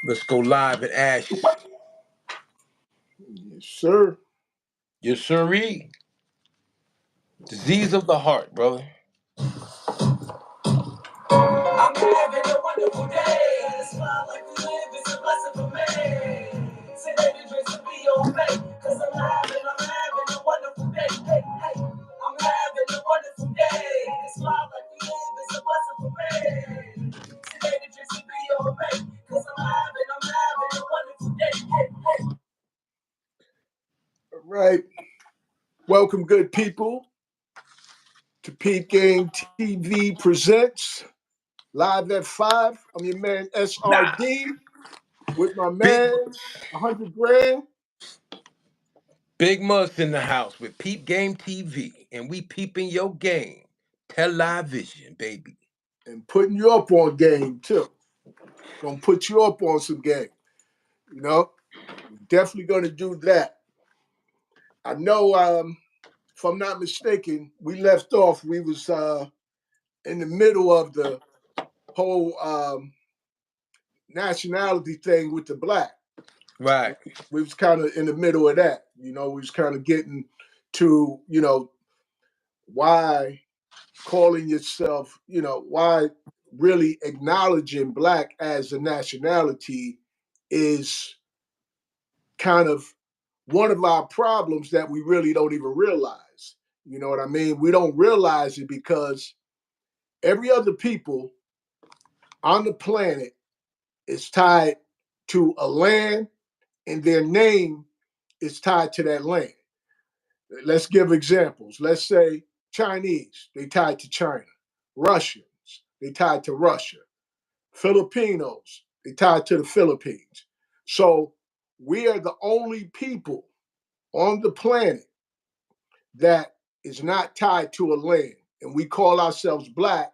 Let's go live at Ashes. Yes, sir. Yes, sirree. Disease of the heart, brother. I'm having a wonderful day. The smile like we live is a blessing for me. Today the drinks will be on me. Cause I'm having a wonderful day. Hey, hey. I'm having a wonderful day. The smile like we live is a blessing for me. Today the drinks will be on me. Cause I'm having a wonderful day. Hey, hey. All right. Welcome, good people, to Peep Game TV Presents Live at 5. I'm your man Nah. SRD with my Big man, 100 grand, Big Must in the house with Peep Game TV. And we peeping your game. Television, baby. and putting you up on game, too. Gonna put you up on some game. You know, definitely gonna do that. I know, if I'm not mistaken, we left off, we was in the middle of the whole nationality thing with the black. Right. We was kind of in the middle of that. We was kind of getting to, why calling yourself, why really acknowledging black as a nationality is kind of one of our problems that we really don't even realize. You know what I mean? We don't realize it because every other people on the planet is tied to a land and their name is tied to that land. Let's give examples. Let's say Chinese, they tied to China. Russians, they tied to Russia. Filipinos, they tied to the Philippines. So we are the only people on the planet that is not tied to a land. And we call ourselves black,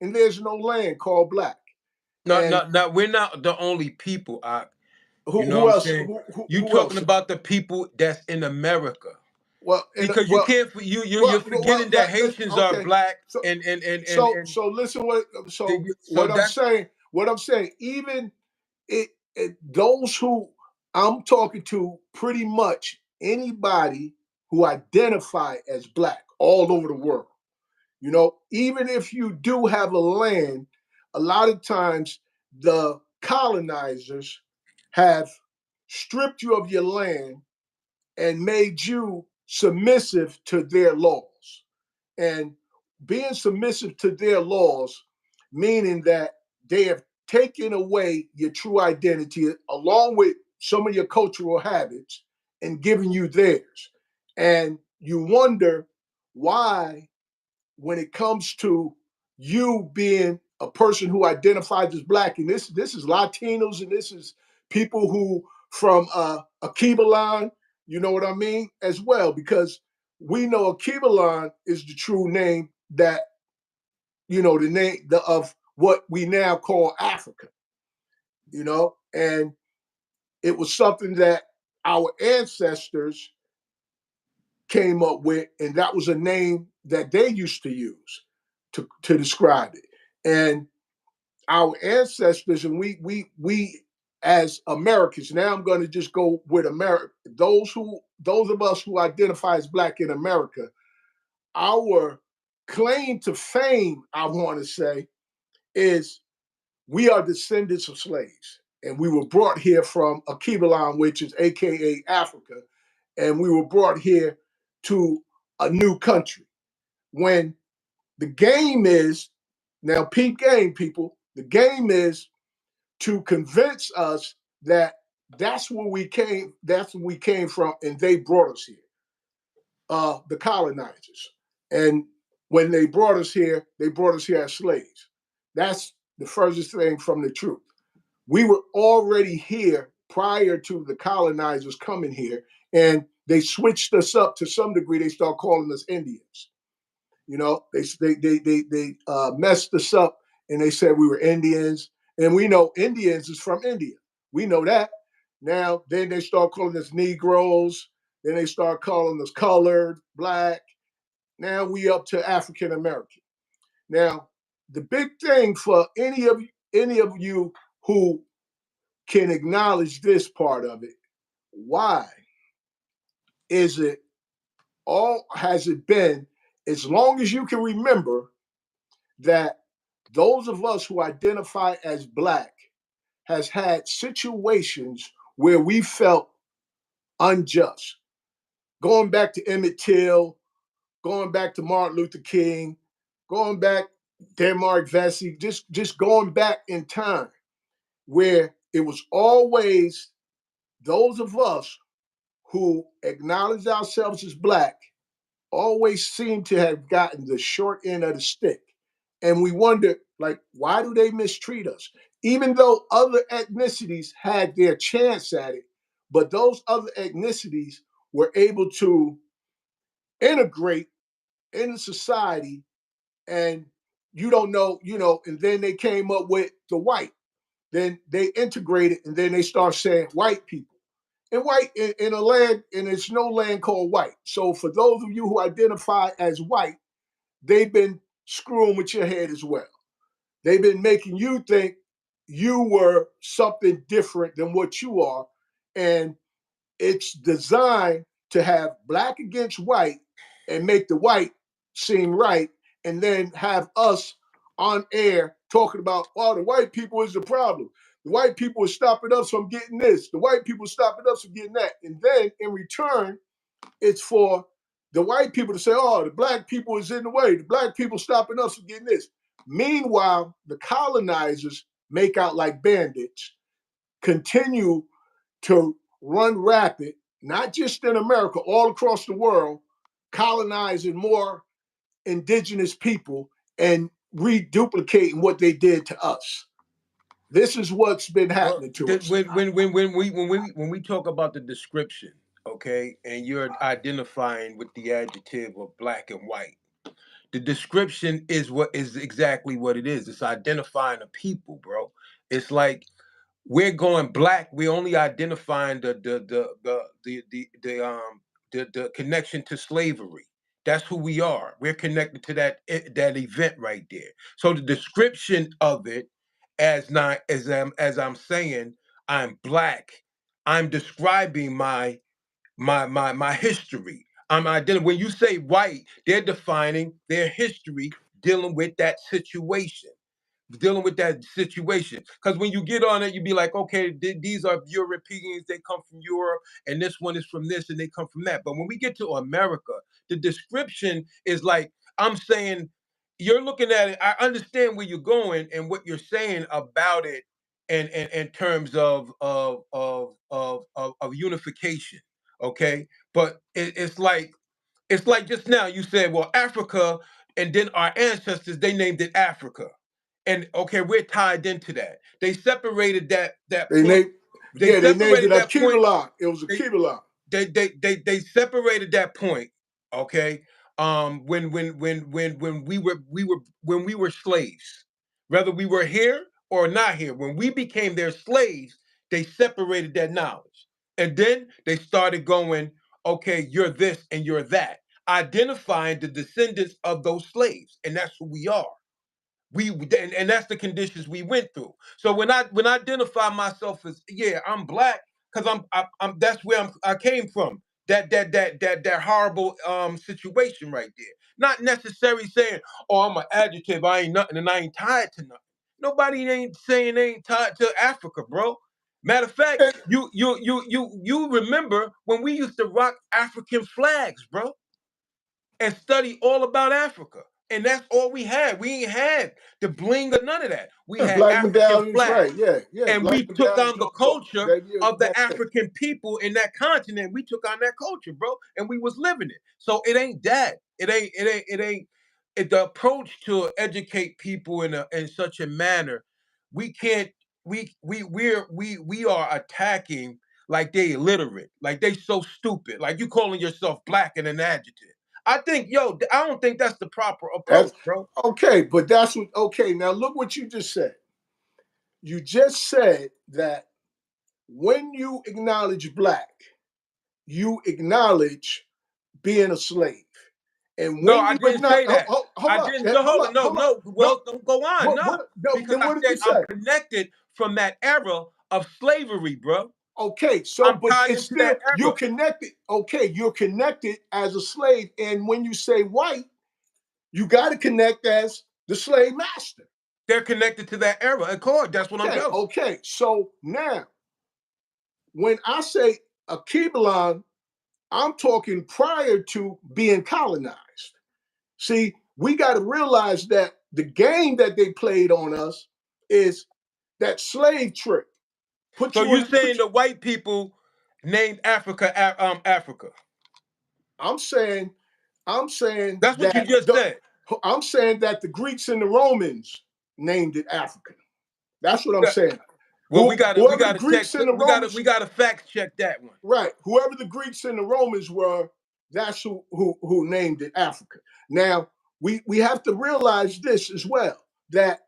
and there's no land called black. No, And no, no, we're not the only people. You know what who I'm else? saying? You Who talking else? about the people that's in America. Well, Because you can't you're forgetting that Haitians are okay. black So and listen so what I'm that's saying, even those who I'm talking to, pretty much anybody who identify as black all over the world. Even if you do have a land, a lot of times the colonizers have stripped you of your land and made you submissive to their laws. And being submissive to their laws, meaning that they have taken away your true identity along with some of your cultural habits and given you theirs. And you wonder why, when it comes to you being a person who identifies as black, and this is Latinos, and this is people who from Akibalan, you know what I mean, as well, because we know Akibalan is the true name that the name of what we now call Africa, and it was something that our ancestors came up with, and that was a name that they used to use to describe it. And our ancestors, and we as Americans, now I'm going to just go with America. Those of us who identify as black in America, our claim to fame, I want to say, is we are descendants of slaves. And we were brought here from Akibalan, which is AKA Africa, and we were brought here to a new country. When the game is, now peep game, people, the game is to convince us that that's where we came from, and they brought us here, the colonizers. And when they brought us here as slaves. That's the furthest thing from the truth. We were already here prior to the colonizers coming here, and they switched us up to some degree. They start calling us Indians. They messed us up, and they said we were Indians, and we know Indians is from India. We know that. Now, then they start calling us Negroes. Then they start calling us colored, black. Now we up to African American. Now, the big thing for any of you who can acknowledge this part of it. Why is it all has it been, as long as you can remember, that those of us who identify as black has had situations where we felt unjust. Going back to Emmett Till, going back to Martin Luther King, going back Denmark Vesey, just going back in time, where it was always those of us who acknowledge ourselves as black always seem to have gotten the short end of the stick. And we wonder, like, why do they mistreat us? Even though other ethnicities had their chance at it, but those other ethnicities were able to integrate into society, and you don't know, and then they came up with the white. Then they integrated, and then they start saying white people. And white in a land, and there's no land called white. So for those of you who identify as white, they've been screwing with your head as well. They've been making you think you were something different than what you are. And it's designed to have black against white and make the white seem right, and then have us on air talking about, oh, the white people is the problem. The white people are stopping us from getting this. The white people are stopping us from getting that. And then in return, it's for the white people to say, oh, the black people is in the way. The black people stopping us from getting this. Meanwhile, the colonizers make out like bandits, continue to run rapid, not just in America, all across the world, colonizing more indigenous people and reduplicating what they did to us. This is what's been Well, happening to us. when we talk about the description, okay, and you're identifying with the adjective of black and white, the description is what is exactly what it is. It's identifying a people, bro. It's like we're going black. We're only identifying the connection to slavery. That's who we are. We're connected to that event right there. So the description of it, as I'm saying, I'm black. I'm describing my history. When you say white, they're defining their history dealing with that situation. Because when you get on it, you be like, okay, these are Europeans, they come from Europe, and this one is from this, and they come from that. But when we get to America, the description is like, I'm saying, you're looking at it, I understand where you're going and what you're saying about it, and in terms of unification, okay? But it's like just now you said, well, Africa, and then our ancestors, they named it Africa. And okay, we're tied into that. They separated that They point. named, They yeah, they named it separated that point. Akibalon. It was They Akibalon. they separated that point. Okay. When we were slaves, whether we were here or not here, when we became their slaves, they separated that knowledge, and then they started going, okay, you're this and you're that, identifying the descendants of those slaves, and that's who we are. And that's the conditions we went through. So when I identify myself as, yeah, I'm black, because I'm that's where I came from. That horrible situation right there. Not necessarily saying, oh, I'm an adjective, I ain't nothing and I ain't tied to nothing. Nobody ain't saying they ain't tied to Africa, bro. Matter of fact, And, you remember when we used to rock African flags, bro, and study all about Africa. And that's all we had. We ain't had the bling or none of that. We had black African medallions, right? flags. Yeah, yeah, And black we took medallions on the on both. culture That yeah, of the both things. African people in that continent. We took on that culture, bro, and we was living it. So it ain't that. The approach to educate people in such a manner, we can't we are attacking like they illiterate, like they so stupid, like you calling yourself black and an adjective. I think, I don't think that's the proper That's approach, bro. okay, but that's what. Okay, now look what you just said. You just said that when you acknowledge black, you acknowledge being a slave. And No, when I you didn't acknowledge, say that. hold I up, didn't. No, no, hold up. no. No, Well, don't go on. No, no, because then I what did said you I'm say? connected from that era of slavery, bro. Okay, so I'm but tied it's into that still you're era. connected. Okay, you're connected as a slave, and when you say white, you got to connect as the slave master. They're connected to that era. Of course, that's what I'm Okay, telling you. okay. So now, when I say a Keeblan, I'm talking prior to being colonized. See, we got to realize that the game that they played on us is that slave trick. Put So you you in. saying the white people named Africa Africa? I'm saying, I'm saying That's what you that just the, said. I'm saying that the Greeks and the Romans named it Africa. That's what I'm That- saying. Well, we Whoever the gotta check. Greeks and the We Romans, gotta fact check that one. right? Whoever the Greeks and the Romans were, that's who named it Africa. Now we have to realize this as well, that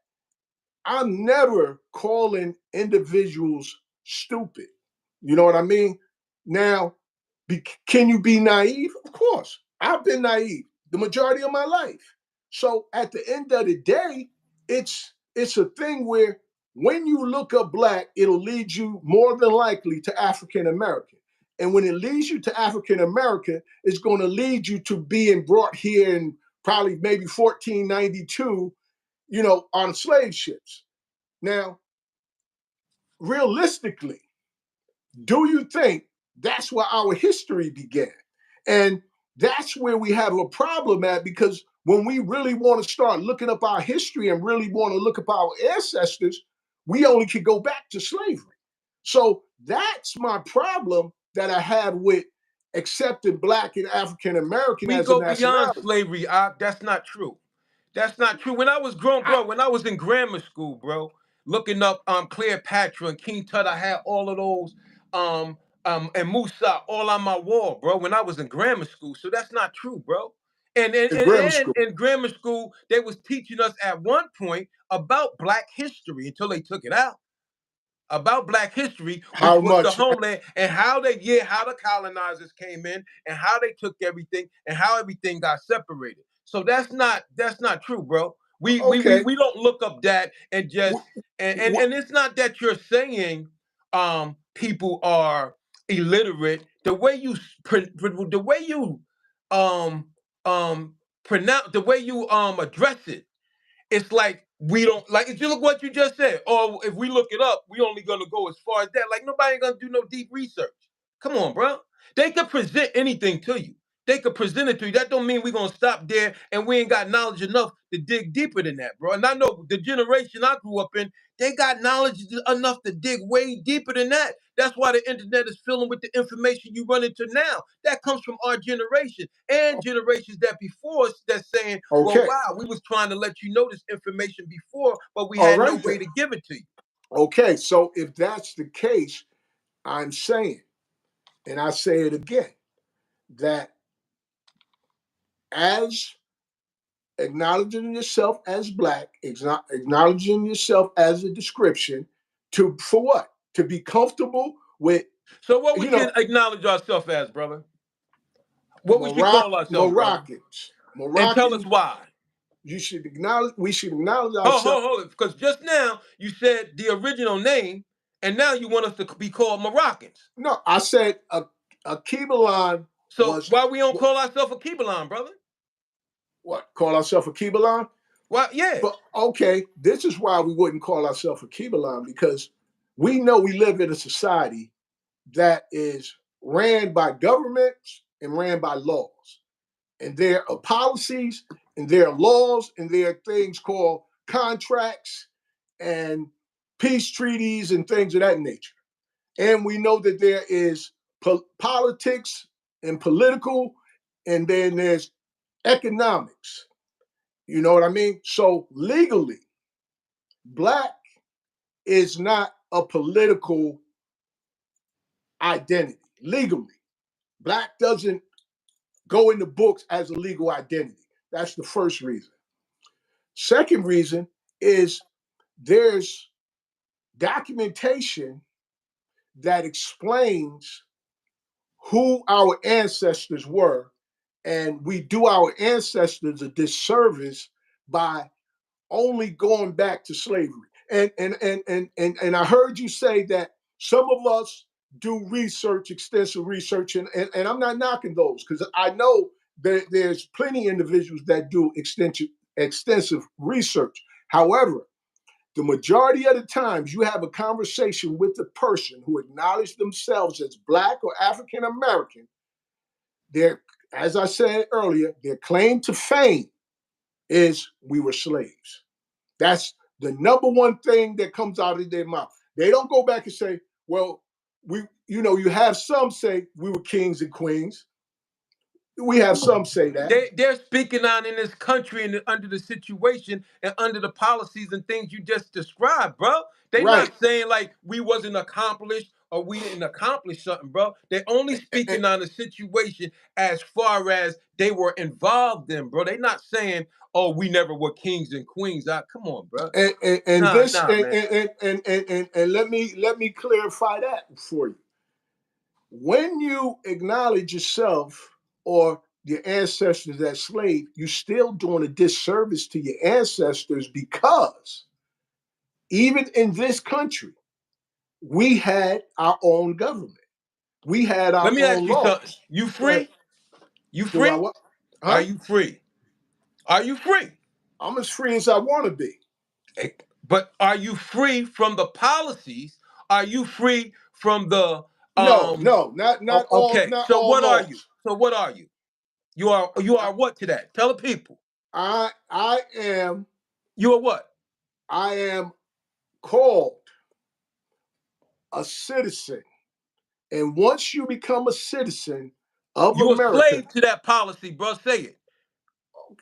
I'm never calling individuals stupid. You know what I mean? Now, can you be naive? Of course. I've been naive the majority of my life. So at the end of the day, it's a thing where when you look up black, it'll lead you more than likely to African American. And when it leads you to African American, it's going to lead you to being brought here in probably maybe 1492, on slave ships. Now, realistically, do you think that's where our history began? And that's where we have a problem at, because when we really want to start looking up our history and really want to look up our ancestors, we only could go back to slavery. So that's my problem that I have with accepting black and African American We as a go beyond nationality. slavery. That's not true. That's not true. When I was grown, I, bro, when I was in grammar school, bro, looking up Cleopatra and King Tut, I had all of those and Musa all on my wall, bro, when I was in grammar school. So that's not true, bro. And and, in and, grammar and school. in grammar school, they was teaching us at one point about black history until they took it out about black history, which How was the much? homeland, and how the colonizers came in and how they took everything and how everything got separated. So that's not true, bro. Okay. We don't look up that and just What? and it's not that you're saying people are illiterate. The way you um pronounce the way you address it, it's like we don't like if you look what you just said, or if we look it up, we only gonna go as far as that. Like nobody ain't gonna do no deep research. Come on, bro. They could present anything to you. They could present it to you. That don't mean we're gonna stop there and we ain't got knowledge enough to dig deeper than that, bro. And I know the generation I grew up in, they got knowledge enough to dig way deeper than that. That's why the internet is filling with the information you run into now. That comes from our generation and generations that before us that's saying, well, Okay. wow, we was trying to let you know this information before, but we All had no right way then. to give it to you. Okay. So if that's the case, I'm saying, and I say it again, that as acknowledging yourself as black, acknowledging yourself as a description, to for what? To be comfortable with, So what we you know, should acknowledge ourselves as, brother? What we should call ourselves, brother? Moroccans. And tell us Moroccans, why. we should acknowledge Hold, ourselves. hold, hold. Because just now you said the original name, and now you want us to be called Moroccans. No, I said a Kibalan So was why we don't call ourselves a Kibalan, brother? what? Call ourselves a Kibalan? Why? Yeah. But okay, this is why we wouldn't call ourselves a Kibalan, because we know we live in a society that is ran by governments and ran by laws. And there are policies and there are laws and there are things called contracts and peace treaties and things of that nature. And we know that there is politics and political, and then there's economics. You know what I mean? So legally, black is not a political identity. Legally, black doesn't go in the books as a legal identity. That's the first reason. Second reason is there's documentation that explains who our ancestors were, and we do our ancestors a disservice by only going back to slavery. And I heard you say that some of us do research, extensive research, and I'm not knocking those because I know that there's plenty of individuals that do extensive research. However, the majority of the times you have a conversation with a person who acknowledge themselves as Black or African American, their, as I said earlier, their claim to fame is we were slaves. That's the number one thing that comes out of their mouth. They don't go back and say, well, you have some say we were kings and queens. We have some say that. They're speaking on in this country and under the situation and under the policies and things you just described, bro. They Right. not saying like we wasn't accomplished or we didn't accomplish something, bro. They only And, speaking on the situation as far as they were involved in, bro. They not saying, oh, we never were kings and queens. Come on, bro. and Nah, this nah, man. and let me clarify that for you. When you acknowledge yourself or your ancestors as slave, you're still doing a disservice to your ancestors because even in this country, we had our own government. We had Let our me ask own you something. laws. You Go ahead. free? You Do I free? what? Are Huh? you free? Are you free? I'm as free as I want to be. But are you free from the policies? Are you free from the No, no, not okay. not So all what are you? laws. So what are you? You are what to that? Tell the people. I am You are what? I am called a citizen. And once you become a citizen of You a America, slave to that policy, bro. Say it.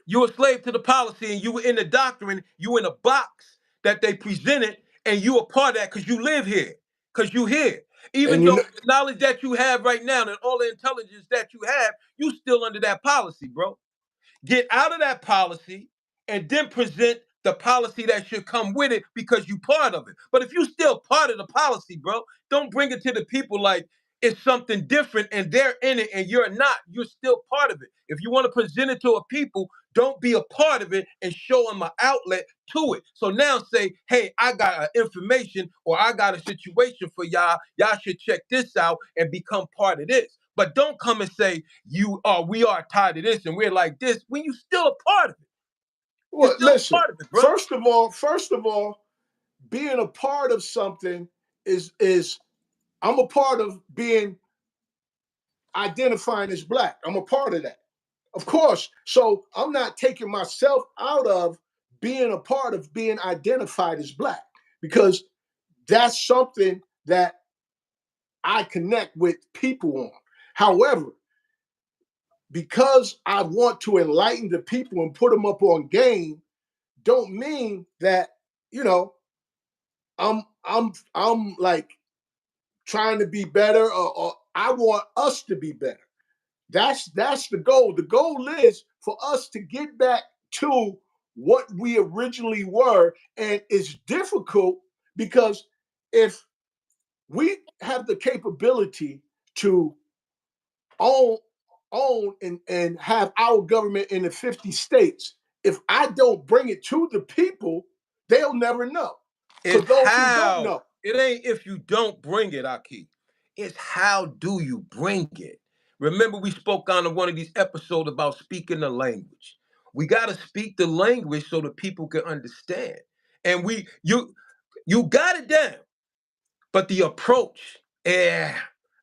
You a slave to the policy and you were in the doctrine, you in a box that they presented, and you a part of that because you live here. Because you here. Even and you know, though the knowledge that you have right now and all the intelligence that you have, you still under that policy, bro. Get out of that policy and then present the policy that should come with it because you part of it. But if you still part of the policy, bro, don't bring it to the people like it's something different and they're in it and you're not. You're still part of it. If you want to present it to a people, don't be a part of it and show them an outlet to it. So now say, hey, I got information or I got a situation for y'all. Y'all should check this out and become part of this. But don't come and say we are tied to this and we're like this when you still a part of it. You're well, still a listen. part of it, bro. First of all, being a part of something is I'm a part of being identifying as Black. I'm a part of that. Of course. So I'm not taking myself out of being a part of being identified as Black because that's something that I connect with people on. However, because I want to enlighten the people and put them up on game, don't mean that you know I'm like trying to be better or I want us to be better. That's the goal. The goal is for us to get back to what we originally were, and it's difficult because if we have the capability to own and have our government in the 50 states, if I don't bring it to the people, they'll never know. For It's those who don't how. know. It ain't if you don't bring it, Aki. It's how do you bring it. Remember, we spoke on one of these episodes about speaking the language. We gotta speak the language so the people can understand. And you got it down. But the approach, yeah,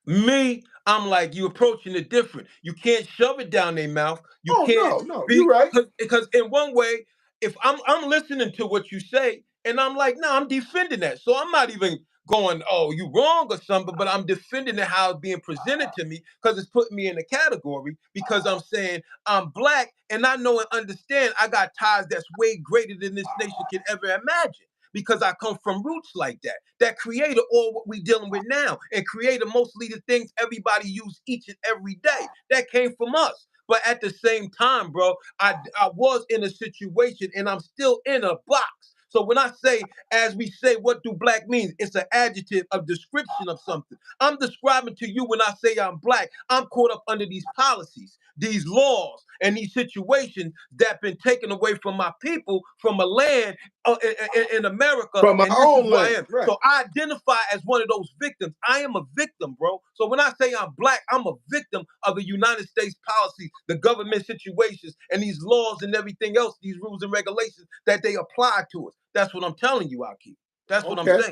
me, I'm like you approaching it different. You can't shove it down their mouth. You Oh can't no, no, you're be right. because in one way, if I'm listening to what you say, and I'm like, no, I'm defending that. So I'm not even going, oh, you wrong or something, but I'm defending it how it's being presented to me because it's putting me in a category because I'm saying I'm Black and I know and understand I got ties that's way greater than this nation can ever imagine because I come from roots like that created all what we dealing with now and created mostly the things everybody use each and every day. That came from us. But at the same time, bro, I was in a situation and I'm still in a box. So when I say, as we say, what do Black mean? It's an adjective, a description of something. I'm describing to you when I say I'm Black, I'm caught up under these policies, these laws, and these situations that been taken away from my people from a land in America, From our and this is own who I land, am. right? So I identify as one of those victims. I am a victim, bro. So when I say I'm black, I'm a victim of the United States policy, the government situations, and these laws and everything else, these rules and regulations that they apply to us. That's what I'm telling you, Aki. That's what I'm Okay. saying.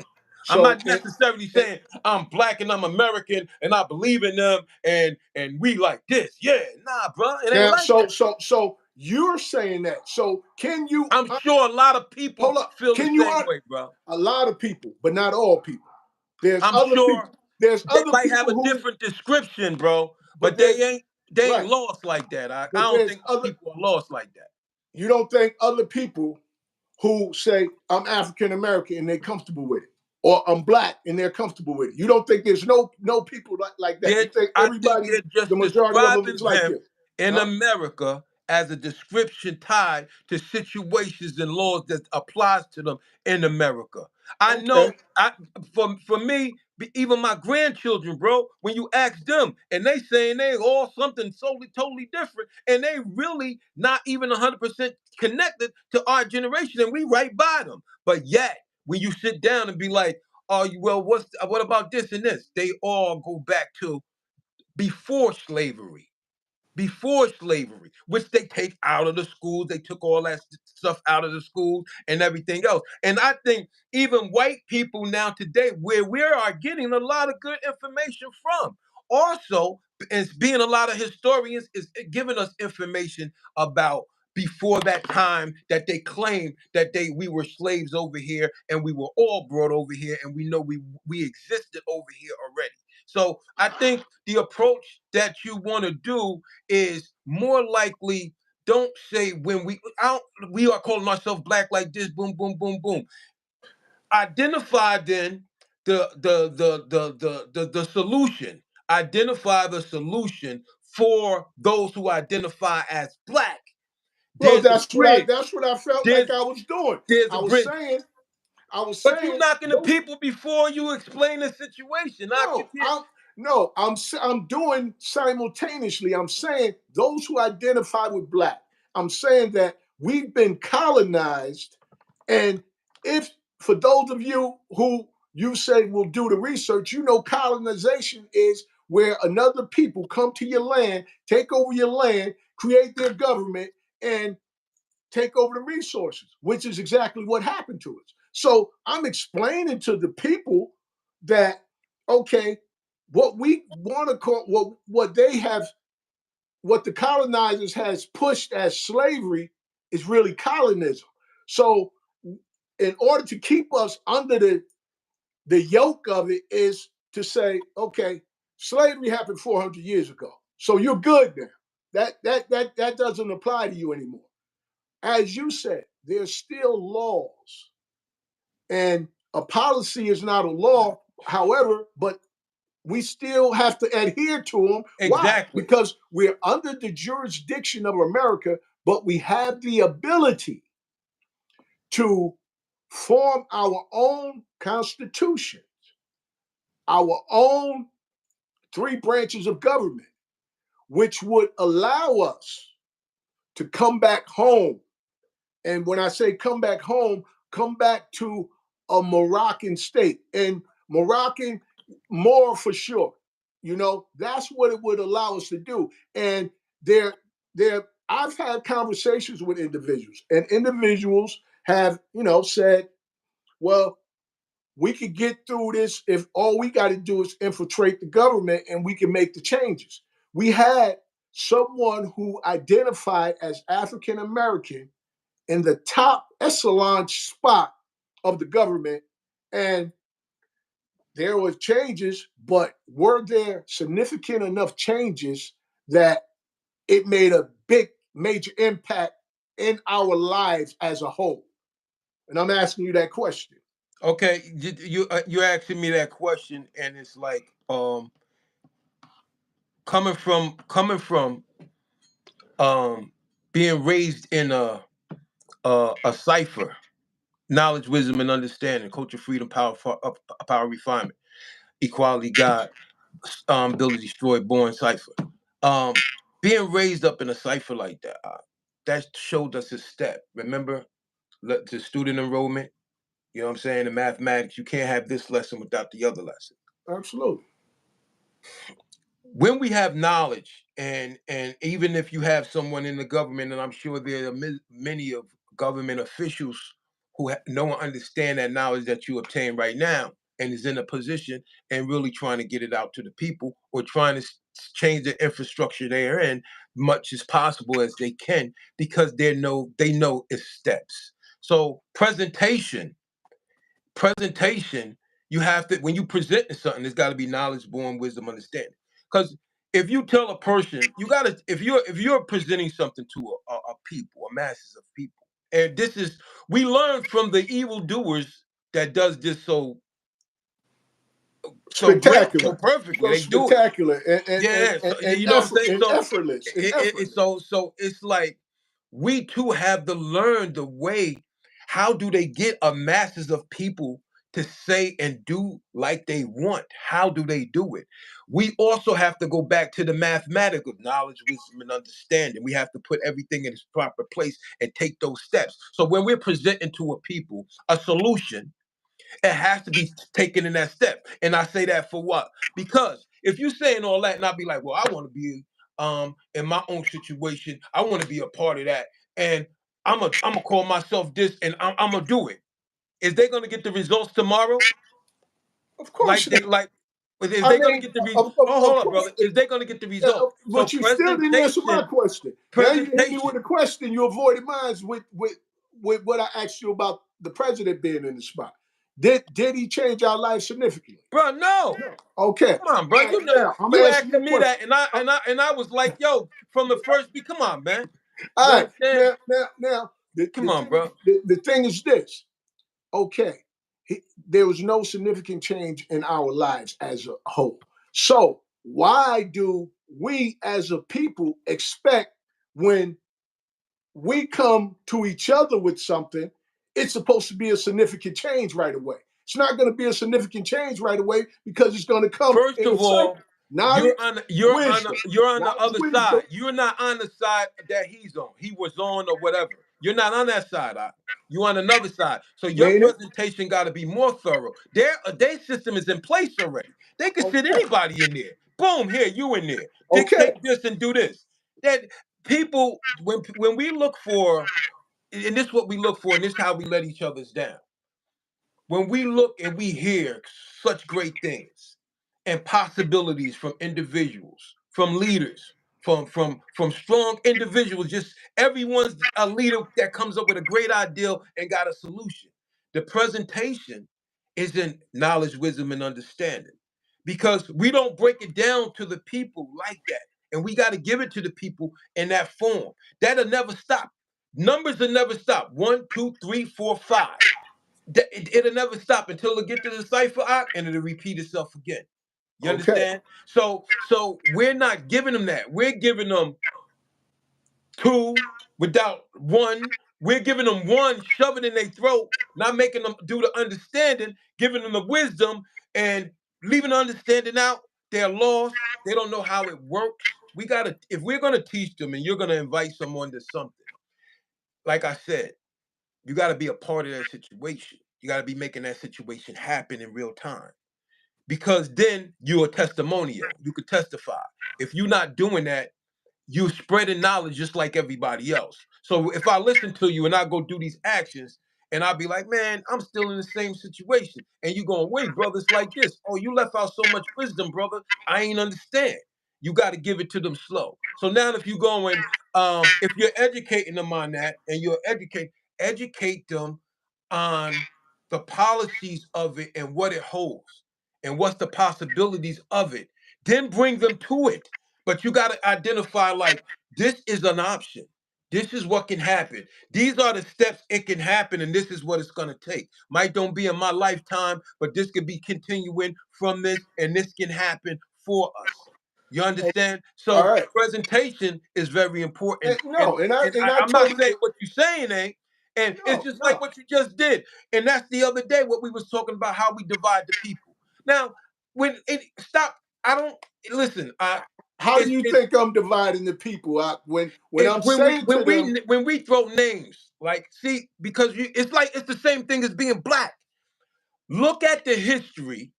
I'm So not necessarily it, saying I'm black and I'm American and I believe in them and we like this. Yeah, nah, bro. It ain't now, like that. so you're saying that. So can you I'm sure a lot of people hold up? feel the Can you same way, bro. a lot of people, but not all people. There's I'm other people. sure There's they other might have people a who, different description, bro, but but there's they ain't right. lost like that. I But don't there's think other. people are lost like that. You don't think other people who say I'm African American and they're comfortable with it, or I'm black and they're comfortable with it. You don't think there's no people like that. You think I think everybody, they're the just majority of them describing is like him this, in huh? America as a description tied to situations and laws that applies to them in America. I Okay. know for me, even my grandchildren, bro, when you ask them and they saying they all something totally different, and they really not even 100% connected to our generation, and we right by them. But yet, when you sit down and be like, oh, well, what about this and this? They all go back to before slavery, which they take out of the schools. They took all that stuff out of the schools and everything else. And I think even white people now today, where we are getting a lot of good information from, also, it's being a lot of historians is giving us information about before that time that they claim that we were slaves over here and we were all brought over here and we know we existed over here already. So I think the approach that you want to do is more likely, don't say when we are calling ourselves black like this, boom, boom, boom, boom. Identify then the solution. Identify the solution for those who identify as black. Well, There's a bridge. that's what I felt like There's I was doing. there's I a was bridge. saying I was But you saying knocking the those. people before you explain the situation. Not you No, can't. I'm doing simultaneously. I'm saying those who identify with black. I'm saying that we've been colonized, and if for those of you who you say will do the research, you know colonization is where another people come to your land, take over your land, create their government, and take over the resources, which is exactly what happened to us. So I'm explaining to the people that, okay, what we want to call what they have, what the colonizers has pushed as slavery is really colonism. So in order to keep us under the yoke of it is to say, okay, slavery happened 400 years ago. So you're good now. That doesn't apply to you anymore. As you said, there's still laws, and a policy is not a law. However, but we still have to adhere to them. Why? Exactly. Because we're under the jurisdiction of America, but we have the ability to form our own constitution, our own three branches of government, which would allow us to come back home. And when I say come back home, come back to a Moroccan state. And Moroccan, more for sure. You know, that's what it would allow us to do. And I've had conversations with individuals, and individuals have, said, well, we could get through this if all we got to do is infiltrate the government and we can make the changes. We had someone who identified as African American in the top echelon spot of the government, and there were changes, but were there significant enough changes that it made a big major impact in our lives as a whole? And I'm asking you that question. Okay, you're asking me that question, and it's like coming from um being raised in a cipher, knowledge, wisdom, and understanding, culture, freedom, power, refinement, equality, God, build a destroy, born cipher. Um, Being raised up in a cipher like that, that showed us his step. Remember, to student enrollment. You know what I'm saying? In mathematics, you can't have this lesson without the other lesson. Absolutely. When we have knowledge, and even if you have someone in the government, and I'm sure there are many of government officials who know and understand that knowledge that you obtain right now, and is in a position and really trying to get it out to the people, or trying to change the infrastructure they're in much as possible as they can, because they know its steps. So presentation, you have to, when you present something, there's got to be knowledge, born wisdom, understanding. Because if you tell a person, you gotta, if you're presenting something to a people, a masses of people, and this is, we learn from the evildoers that does this so great, so Spectacular. perfectly. So They do it. spectacular Yeah, so and you know what I'm saying. So effortless and effortless. so it's like we too have to learn the way. How do they get a masses of people to say and do like they want? How do they do it? We also have to go back to the mathematical knowledge, wisdom, and understanding. We have to put everything in its proper place and take those steps. So when we're presenting to a people a solution, it has to be taken in that step. And I say that for what? Because if you saying all that and I be like, well, I want to be in my own situation, I want to be a part of that. And I'm gonna call myself this, and I'm gonna do it. Is they gonna get the results tomorrow? Of Like course they not. like is I they gonna mean, get the of hold up, course. brother. Is they gonna get the result? So But you still didn't answer my question. Now you hit me presentation. with a question. You avoided mine with what I asked you about the president being in the spot. Did he change our life significantly? Bro, no. Okay. Come on, bro. All right, You know, now I'm you asking you asking a me question. that, and I was like, yo, from the first beat, come on, man. You All right. understand? Now Come on, bro. the thing is this. Okay. There was no significant change in our lives as a whole. So why do we as a people expect when we come to each other with something, it's supposed to be a significant change right away? It's not going to be a significant change right away because it's going to come First in a of cycle. all, Knowledge, wisdom. you're on the Knowledge, other wisdom. side. You're not on the side that he's on. He was on or whatever. You're not on that side. You're on another side. So your Meaning? presentation got to be more thorough. Their system is in place already. They can sit Okay. anybody in there. Boom, here you in there. Okay. Dictate this and do this. That people, when we look for, and this is what we look for, and this is how we let each other's down. When we look and we hear such great things and possibilities from individuals, from leaders, from strong individuals, just everyone's a leader that comes up with a great idea and got a solution. The presentation is in knowledge, wisdom, and understanding. Because we don't break it down to the people like that. And we got to give it to the people in that form. That'll never stop. Numbers will never stop. One, two, three, four, five. It'll never stop until it get to the cipher arc, and it'll repeat itself again. You Okay. understand? So we're not giving them that. We're giving them two without one. We're giving them one, shoving in their throat, not making them do the understanding, giving them the wisdom, and leaving the understanding out. They're lost. They don't know how it works. We gotta, if we're gonna teach them, and you're gonna invite someone to something, like I said, you got to be a part of that situation. You got to be making that situation happen in real time, because then you're a testimonial. You could testify. If you're not doing that, you spreading knowledge just like everybody else. So if I listen to you and I go do these actions, and I'll be like, man, I'm still in the same situation. And you going, wait, brother, it's like this. Oh, you left out so much wisdom, brother. I ain't understand. You got to give it to them slow. So now if you're going, if you're educating them on that, and you're educate them on the policies of it and what it holds and what's the possibilities of it, then bring them to it. But you got to identify, like, this is an option. This is what can happen. These are the steps it can happen, and this is what it's going to take. Might don't be in my lifetime, but this could be continuing from this, and this can happen for us. You understand? All So right. presentation is very important. And No, and and I I'm not totally saying what you're saying ain't. And it's no, just like no. what you just did. And that's the other day what we was talking about, how we divide the people. Now, when it stop, I don't listen. How do It's you it's think I'm dividing the people out when it's I'm saying to them, when we throw names. Like, see, because it's like it's the same thing as being black. Look at the history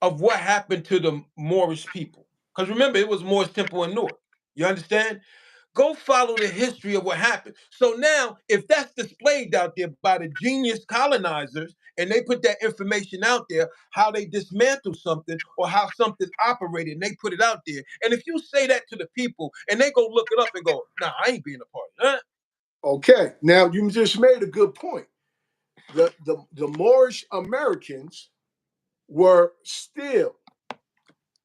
of what happened to the Moorish people. Because remember, it was Moorish Temple in North. You understand? Go follow the history of what happened. So now, if that's displayed out there by the genius colonizers and they put that information out there, how they dismantle something or how something operated, and they put it out there. And if you say that to the people and they go look it up and go, nah, I ain't being a part of that. Okay, now you just made a good point. The Moorish Americans were still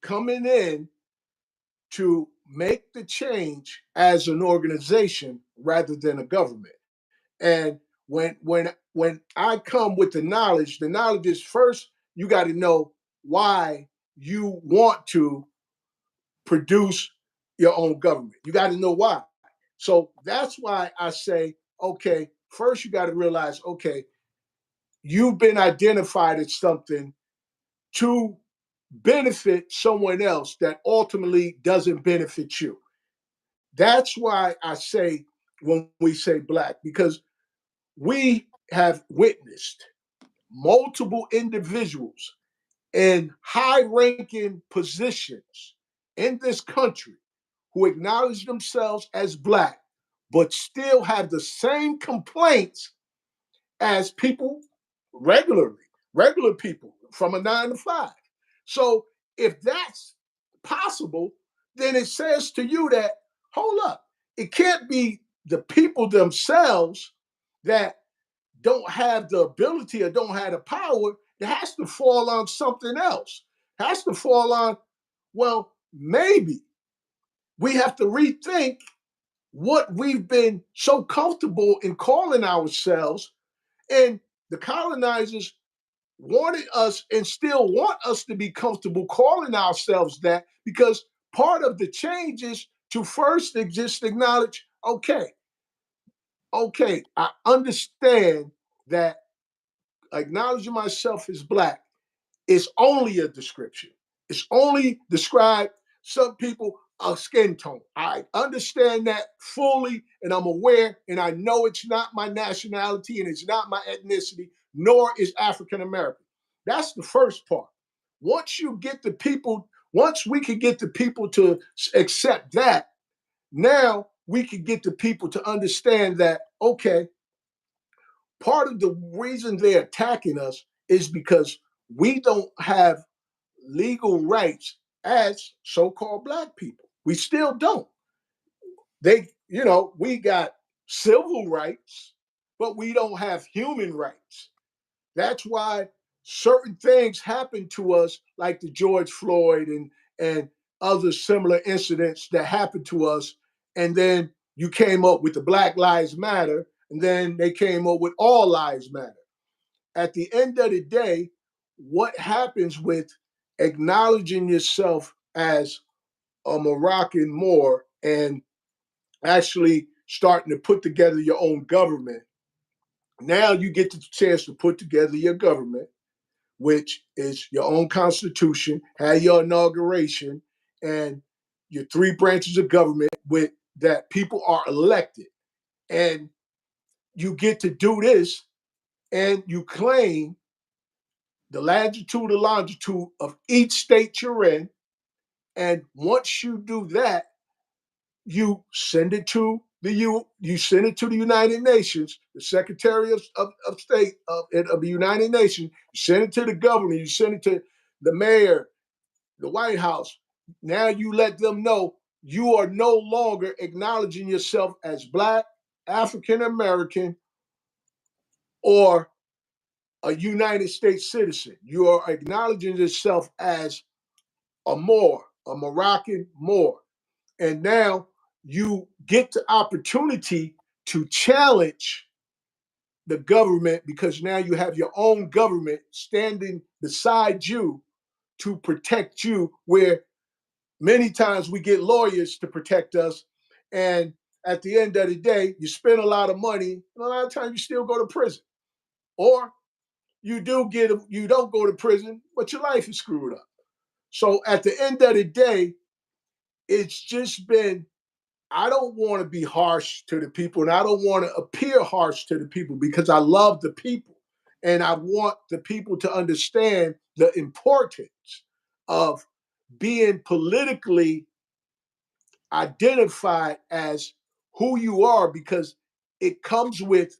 coming in to make the change as an organization rather than a government. And when I come with the knowledge is first you got to know why you want to produce your own government. You got to know why. So that's why I say, okay, first you got to realize, okay, you've been identified as something to benefit someone else that ultimately doesn't benefit you. That's why I say when we say black, because we have witnessed multiple individuals in high ranking positions in this country who acknowledge themselves as black, but still have the same complaints as people regularly, regular people from a 9 to 5. So if that's possible, then it says to you that, hold up, it can't be the people themselves that don't have the ability or don't have the power. It has to fall on something else. It has to fall on, well, maybe we have to rethink what we've been so comfortable in calling ourselves. And the colonizers wanted us and still want us to be comfortable calling ourselves that, because part of the change is to first just acknowledge, okay, I understand that acknowledging myself as black is only a description. It's only describe some people a skin tone. I understand that fully and I'm aware and I know it's not my nationality and it's not my ethnicity, nor is African American. That's the first part. Once we can get the people to accept that, now we can get the people to understand that, okay, part of the reason they're attacking us is because we don't have legal rights as so-called black people. We still don't. We got civil rights, but we don't have human rights. That's why certain things happen to us, like the George Floyd and other similar incidents that happened to us. And then you came up with the Black Lives Matter, and then they came up with All Lives Matter. At the end of the day, what happens with acknowledging yourself as a Moroccan Moor and actually starting to put together your own government? Now you get the chance to put together your government, which is your own constitution, have your inauguration, and your three branches of government with that people are elected. And you get to do this and you claim the latitude and longitude of each state you're in. And once you do that, you send it to you send it to the United Nations, the Secretary of State of the United Nations. You send it to the governor. You send it to the mayor, the White House. Now you let them know you are no longer acknowledging yourself as black, African American, or a United States citizen. You are acknowledging yourself as a Moor, a Moroccan Moor. And now you get the opportunity to challenge the government because now you have your own government standing beside you to protect you, where many times we get lawyers to protect us. And at the end of the day, you spend a lot of money, and a lot of times you still go to prison. Or you don't go to prison, but your life is screwed up. So at the end of the day, it's just been I don't want to be harsh to the people, and I don't want to appear harsh to the people because I love the people. And I want the people to understand the importance of being politically identified as who you are because it comes with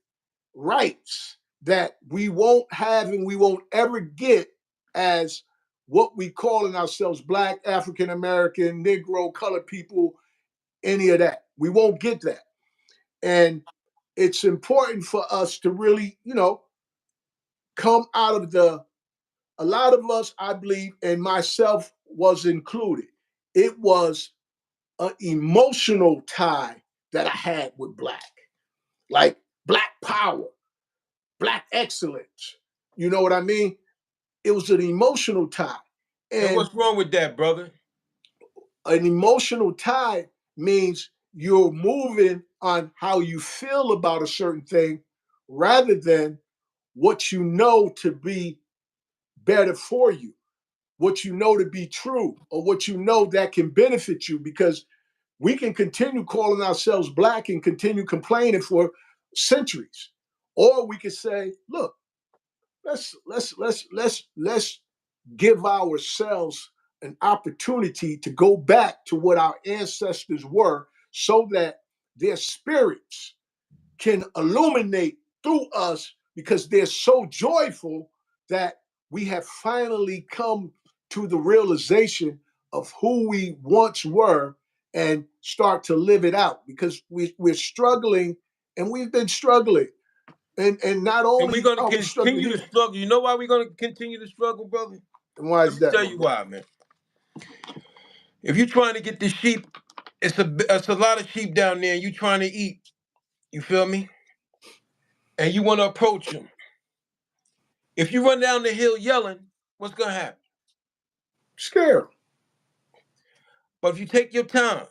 rights that we won't have and we won't ever get as what we calling ourselves Black, African American, Negro, colored people, any of that. We won't get that. And it's important for us to really, come out of a lot of us, I believe, and myself was included. It was an emotional tie that I had with Black, like Black power, Black excellence. You know what I mean? It was an emotional tie. And And what's wrong with that, brother? an emotional tie means you're moving on how you feel about a certain thing rather than what you know to be better for you, what you know to be true, or what you know that can benefit you. Because we can continue calling ourselves Black and continue complaining for centuries, or we can say, look, let's give ourselves an opportunity to go back to what our ancestors were so that their spirits can illuminate through us because they're so joyful that we have finally come to the realization of who we once were and start to live it out because we're struggling and we've been struggling. And not And we're only gonna are we struggling continue to here, struggle. You know why we're gonna continue to struggle, brother? why Let is me that, tell my you brother? why, man. If you're trying to get the sheep, it's a lot of sheep down there, and you trying to eat. You feel me? And you want to approach them. If you run down the hill yelling, what's gonna happen? Scared. But if you take your time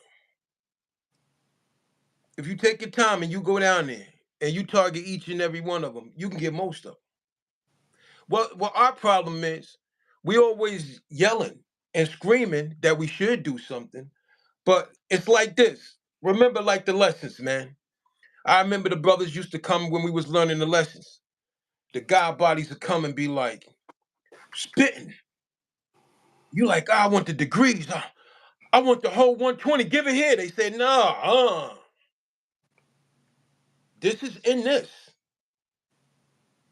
and you go down there and you target each and every one of them, you can get most of them. Well, our problem is we always yelling and screaming that we should do something, but it's like this. Remember, like the lessons, man. I remember the brothers used to come when we was learning the lessons. The god bodies would come and be like spitting. You like, I want the degrees. I want the whole 120. Give it here. They said, nah, this is in this.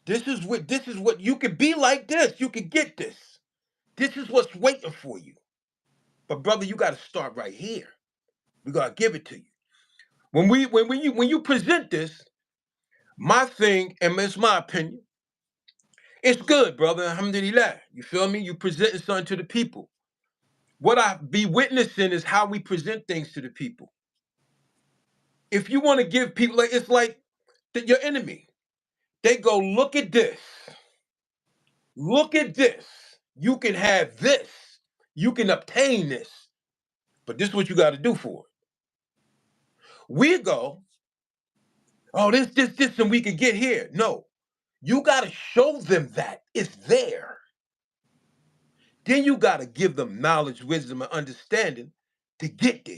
This is what you could be like this. You could get this. This is what's waiting for you. But brother, you got to start right here. We gotta give it to you. When you present this, my thing, and it's my opinion, it's good, brother. Alhamdulillah. You feel me? You presenting something to the people. What I be witnessing is how we present things to the people. If you want to give people, like it's like your enemy. They go, look at this. Look at this. You can have this. You can obtain this. But this is what you got to do for it. We go, oh, this, and we can get here. No, you got to show them that it's there. Then you got to give them knowledge, wisdom, and understanding to get there.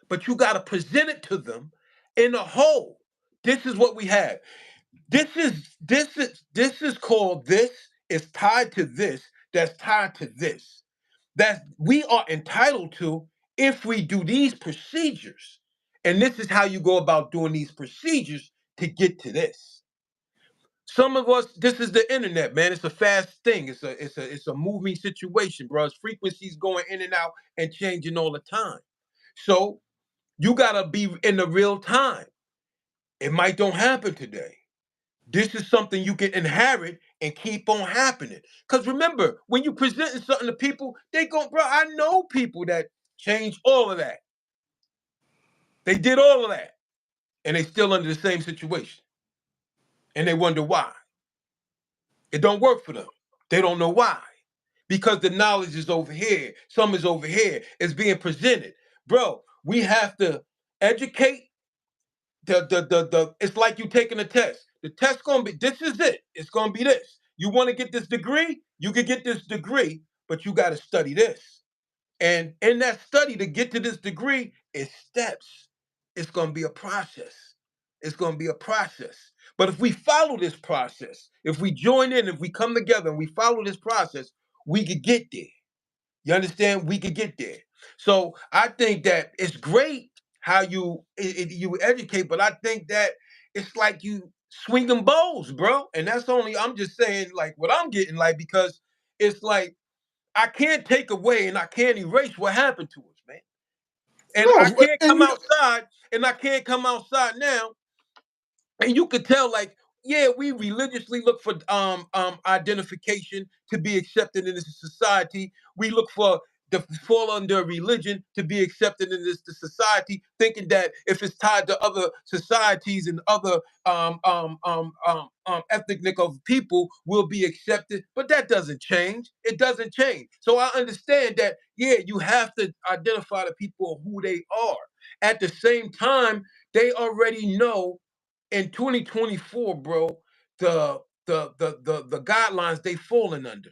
But you got to present it to them in a whole. This is what we have. This is called this. It's tied to this. That's tied to this. That we are entitled to if we do these procedures. And this is how you go about doing these procedures to get to this. Some of us, this is the internet, man. It's a fast thing. It's a moving situation, bro. It's frequencies going in and out and changing all the time. So you gotta be in the real time. It might don't happen today. This is something you can inherit and keep on happening. Because remember, when you presenting something to people, they go, bro, I know people that changed all of that. They did all of that. And they still under the same situation. And they wonder why. It don't work for them. They don't know why. Because the knowledge is over here. Some is over here. It's being presented. Bro, we have to educate it's like you taking a test. The test gonna be this is it. It's gonna be this. You want to get this degree? You can get this degree, but you got to study this. And in that study to get to this degree is steps. it's going to be a process. It's going to be a process. But if we follow this process, if we join in, if we come together and we follow this process, we could get there. You understand? We could get there. So I think that it's great how you educate, but I think that it's like you swinging bows, bro. And that's only I'm just saying like what I'm getting like because it's like I can't take away and I can't erase what happened to us, man. And I No, can't and come you know, outside and I can't come outside now and you could tell like yeah we religiously look for identification to be accepted in this society. We look for to fall under religion to be accepted in this the society, thinking that if it's tied to other societies and other ethnic of people will be accepted, but that doesn't change. It doesn't change. So I understand that yeah you have to identify the people who they are. At the same time they already know in 2024, bro, the guidelines they falling under.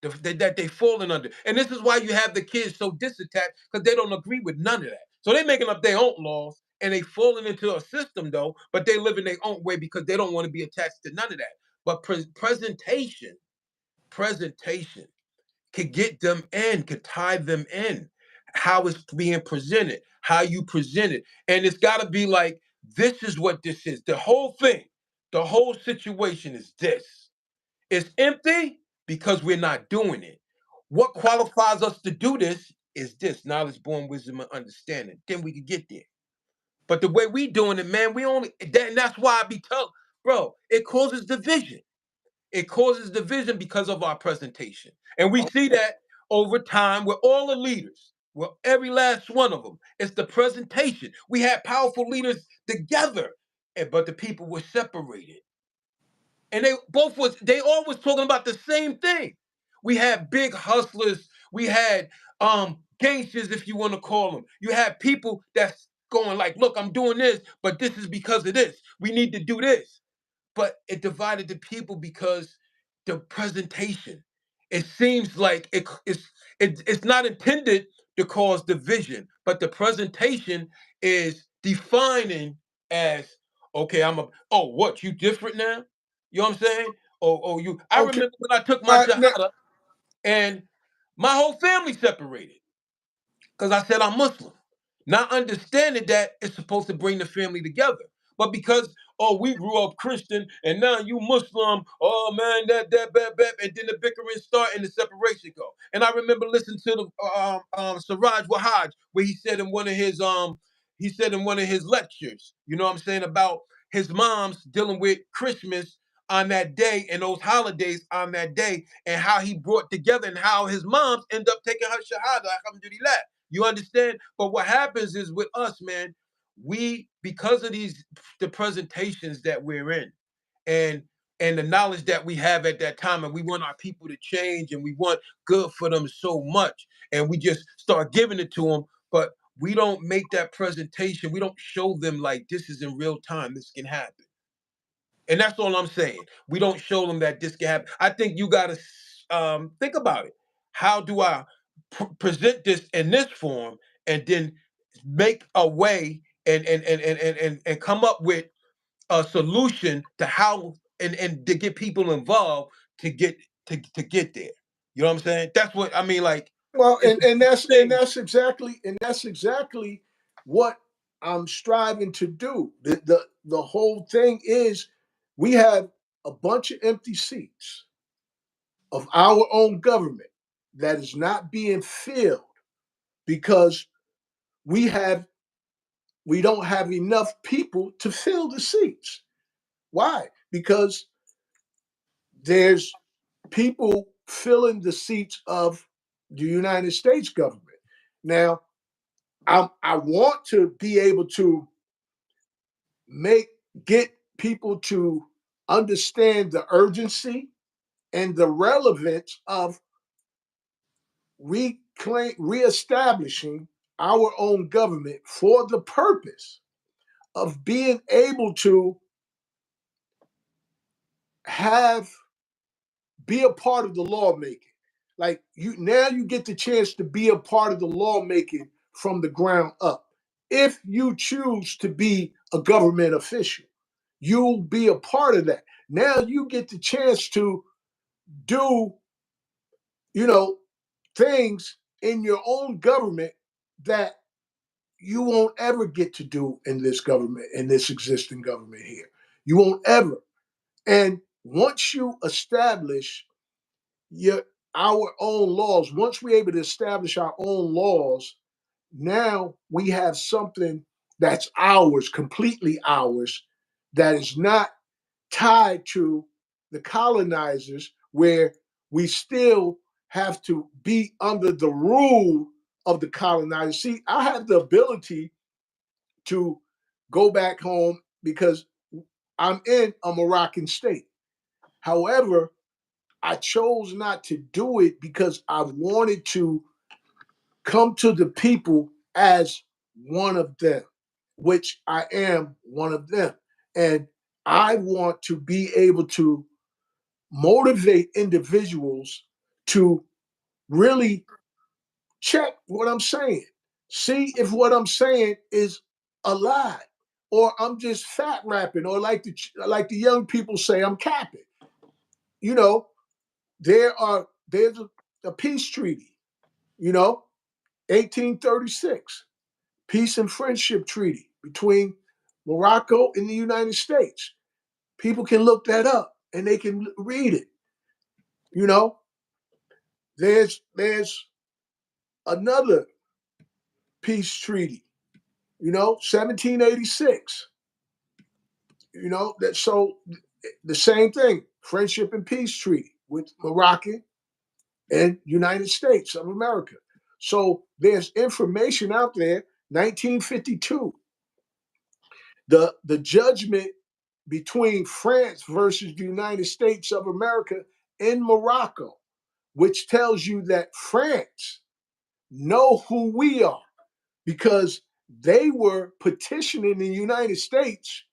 That they falling under. And this is why you have the kids so disattached, because they don't agree with none of that. So they making up their own laws and they falling into a system though, but they live in their own way because they don't want to be attached to none of that. But presentation could get them in, could tie them in. How it's being presented, how you present it. And it's got to be like, this is what this is. The whole thing, the whole situation is this. It's empty because we're not doing it. What qualifies us to do this is this knowledge, born wisdom, and understanding. Then we can get there. But the way we doing it, man, we only, and that's why I be told, bro, it causes division. It causes division because of our presentation. And we see that over time with all the leaders, with every last one of them. It's the presentation. We had powerful leaders together, but the people were separated. And they all was talking about the same thing. We had big hustlers, we had gangsters, if you want to call them. You had people that's going like, look, I'm doing this, but this is because of this. We need to do this, but it divided the people because the presentation. It seems like it's not intended to cause division, but the presentation is defining as okay. Oh what you different now? You know what I'm saying? Oh you. I okay. remember when I took my Now, shahada and my whole family separated because I said I'm Muslim, not understanding that it's supposed to bring the family together. But because oh we grew up Christian and now you Muslim, oh man that and then the bickering start and the separation go. And I remember listening to the Siraj Wahaj where he said in one of his lectures, you know what I'm saying about his mom's dealing with Christmas on that day and those holidays on that day and how he brought together and how his moms end up taking her shahada alhamdulillah. You understand? But what happens is with us, man, we because of these the presentations that we're in and and the knowledge that we have at that time, and we want our people to change and we want good for them so much, and we just start giving it to them, but we don't make that presentation. We don't show them like this is in real time. This can happen. And that's all I'm saying. We don't show them that this can happen. I think you got to think about it. How do I present this in this form and then make a way and come up with a solution to how and to get people involved to get to get there. You know what I'm saying? That's what I mean. Like well, it's and a thing. that's exactly what I'm striving to do. The whole thing is we have a bunch of empty seats of our own government that is not being filled because we have we don't have enough people to fill the seats. Why? Because there's people filling the seats of the United States government. Now, I want to be able to make get people to understand the urgency and the relevance of reestablishing our own government for the purpose of being able to have be a part of the lawmaking. Like you now you get the chance to be a part of the lawmaking from the ground up. if you choose to be a government official. You'll be a part of that. Now you get the chance to do, you know, things in your own government that you won't ever get to do in this government, in this existing government here. You won't ever. And once you establish your our own laws, once we're able to establish our own laws, now we have something that's ours, completely ours, that is not tied to the colonizers, where we still have to be under the rule of the colonizers. See, I have the ability to go back home because I'm in a Moroccan state. However, I chose not to do it because I wanted to come to the people as one of them, which I am one of them. And I want to be able to motivate individuals to really check what I'm saying. See if what I'm saying is a lie, or I'm just fat rapping, or like the young people say, I'm capping. You know, there's a peace treaty. You know, 1836, peace and friendship treaty between Morocco and the United States. People can look that up and they can read it. You know, there's another peace treaty, 1786. That so the same thing, friendship and peace treaty with Moroccan and United States of America. So there's information out there. 1952, the judgment between France versus the United States of America in Morocco, which tells you that France know who we are because they were petitioning the United States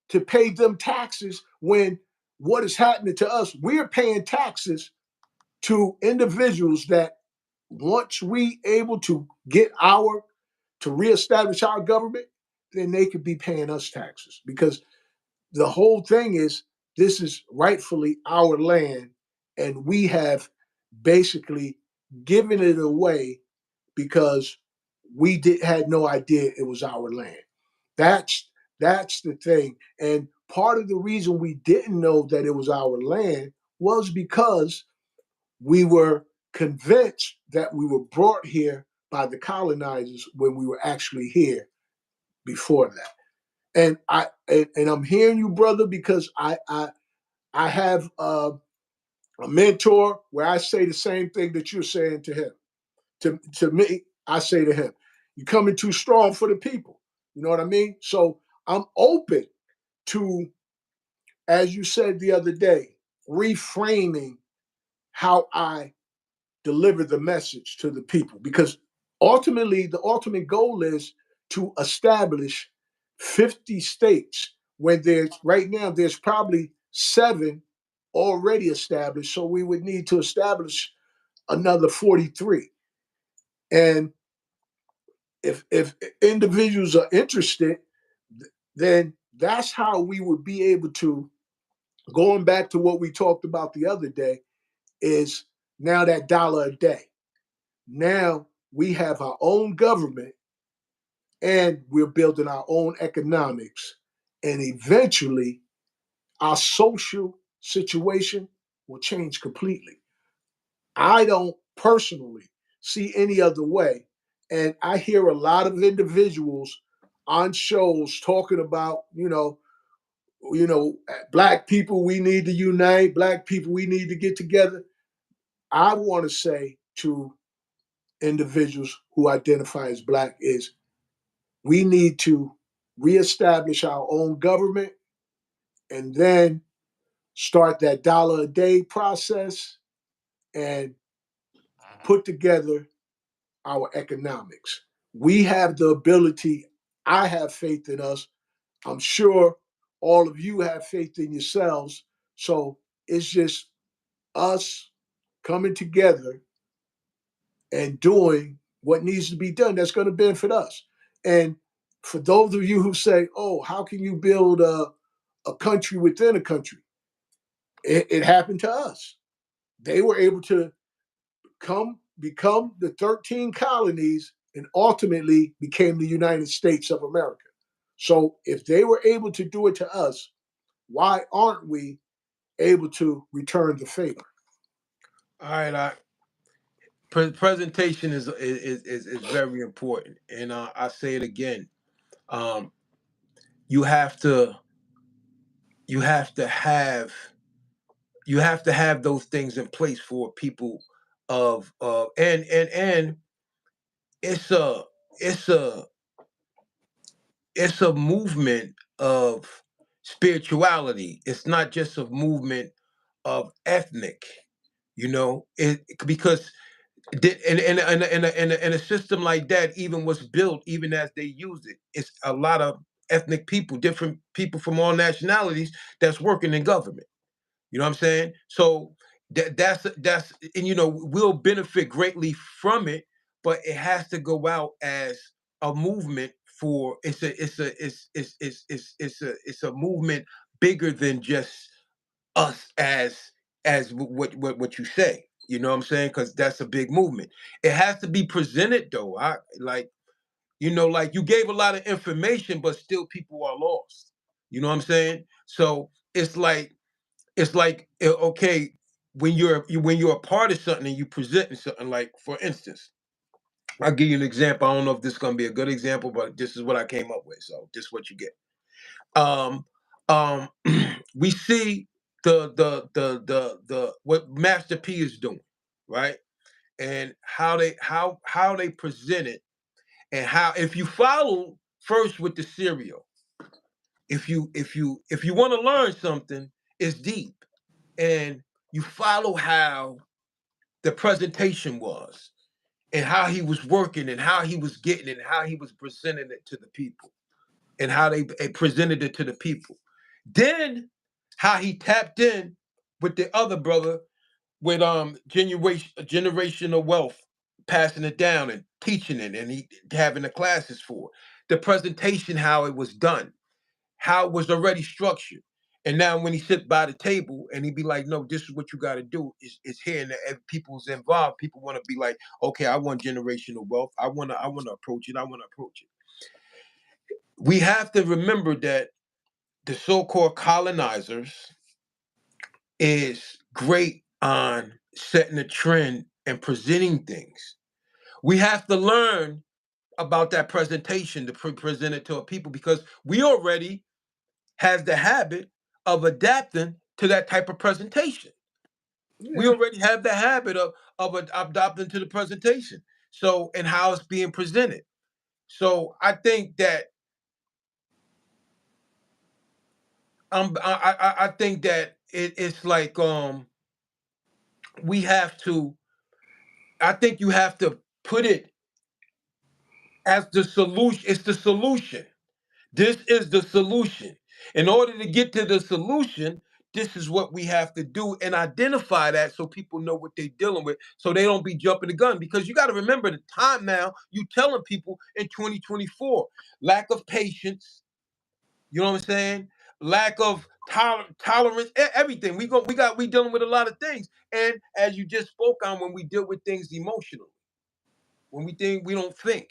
to pay them taxes when what is happening to us, we're paying taxes to individuals that once we able to to reestablish our government, then they could be paying us taxes because the whole thing is this is rightfully our land and we have basically given it away because had no idea it was our land. That's that's the thing. And part of the reason we didn't know that it was our land was because we were convinced that we were brought here by the colonizers when we were actually here before that. And I'm hearing you, brother, because I have a mentor where I say the same thing that you're saying to him. To me, I say to him, "You're coming too strong for the people." You know what I mean? So I'm open to, as you said the other day, reframing how I deliver the message to the people, because ultimately the ultimate goal is to establish 50 states when there's right now there's probably 7 already established, so we would need to establish another 43. And if individuals are interested, then that's how we would be able to, going back to what we talked about the other day, is now that dollar a day. Now we have our own government and we're building our own economics. And eventually, our social situation will change completely. I don't personally see any other way. And I hear a lot of individuals on shows talking about, black people, we need to unite, black people, we need to get together. I want to say to individuals who identify as black is we need to reestablish our own government and then start that dollar a day process and put together our economics. We have the ability. I have faith in us. I'm sure all of you have faith in yourselves. So it's just us coming together and doing what needs to be done that's going to benefit us. And for those of you who say, "Oh, how can you build a country within a country?" It happened to us. They were able to come become the 13 colonies and ultimately became the United States of America. So if they were able to do it to us, why aren't we able to return the favor? All right, presentation is very important, and I say it again. Um, you have to you have to have you have to have those things in place for people and it's a it's a it's a movement of spirituality. It's not just a movement of ethnic, it because and a system like that even was built even as they used it. It's a lot of ethnic people, different people from all nationalities that's working in government. You know what I'm saying? So that's and we'll benefit greatly from it, but it has to go out as a movement for it's a movement bigger than just us as what you say. You know what I'm saying? Because that's a big movement. It has to be presented though. I like like you gave a lot of information, but still people are lost. You know what I'm saying? So okay, when you're a part of something and you presenting something, like for instance, I'll give you an example. I don't know if this is gonna be a good example, but this is what I came up with. So this is what you get. Um um we see the what Master P is doing, right? And how they present it, and how if you follow first with the cereal, if you want to learn something, it's deep. And you follow how the presentation was, and how he was working, and how he was getting it, and how he was presenting it to the people, and how they presented it to the people. Then how he tapped in with the other brother with generational wealth, passing it down and teaching it, and he having the classes for it. The presentation, how it was done, how it was already structured. And now when he sit by the table and he be like, no, this is what you got to do. It's here, and people's involved. People want to be like, okay, I want generational wealth. I want to approach it. I want to approach it. We have to remember that the so-called colonizers is great on setting a trend and presenting things. We have to learn about that presentation to present it to a people, because we already has the habit of adapting to that type of presentation. We Yeah, already have the habit of adopting to the presentation. So, and how it's being presented. So I think that I think that it's like we have to. I think you have to put it as the solution. It's the solution. This is the solution. In order to get to the solution, this is what we have to do and identify that so people know what they're dealing with, so they don't be jumping the gun. Because you got to remember the time now, you telling people in 2024, lack of patience, you know what I'm saying? Lack of tolerance, everything. We dealing with a lot of things. And as you just spoke on, when we deal with things emotionally, when we think, we don't think.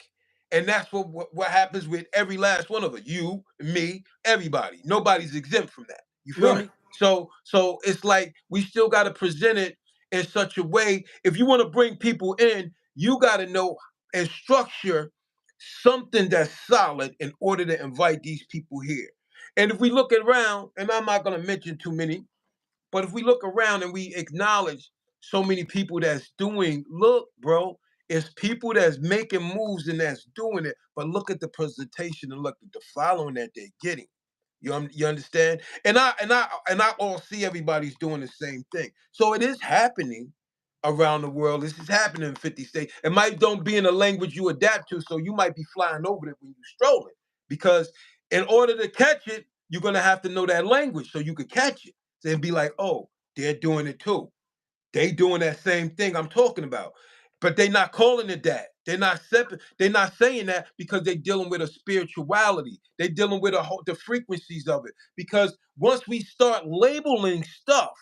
And that's what happens with every last one of us. You, me, everybody. Nobody's exempt from that. You feel right. me? So it's like we still got to present it in such a way. If you want to bring people in, you got to know and structure something that's solid in order to invite these people here. And if we look around, and I'm not going to mention too many, but if we look around and we acknowledge so many people that's doing, look, bro, it's people that's making moves and that's doing it. But look at the presentation and look at the following that they're getting. You understand? And I all see everybody's doing the same thing. So it is happening around the world. This is happening in 50 states. It might don't be in a language you adapt to, so you might be flying over it when you're strolling. Because in order to catch it, you're gonna have to know that language so you could catch it and be like, oh, they're doing it too. They doing that same thing I'm talking about, but they not calling it that. They're not separate. They're not saying that because they're dealing with a spirituality. They're dealing with the frequencies of it. Because once we start labeling stuff,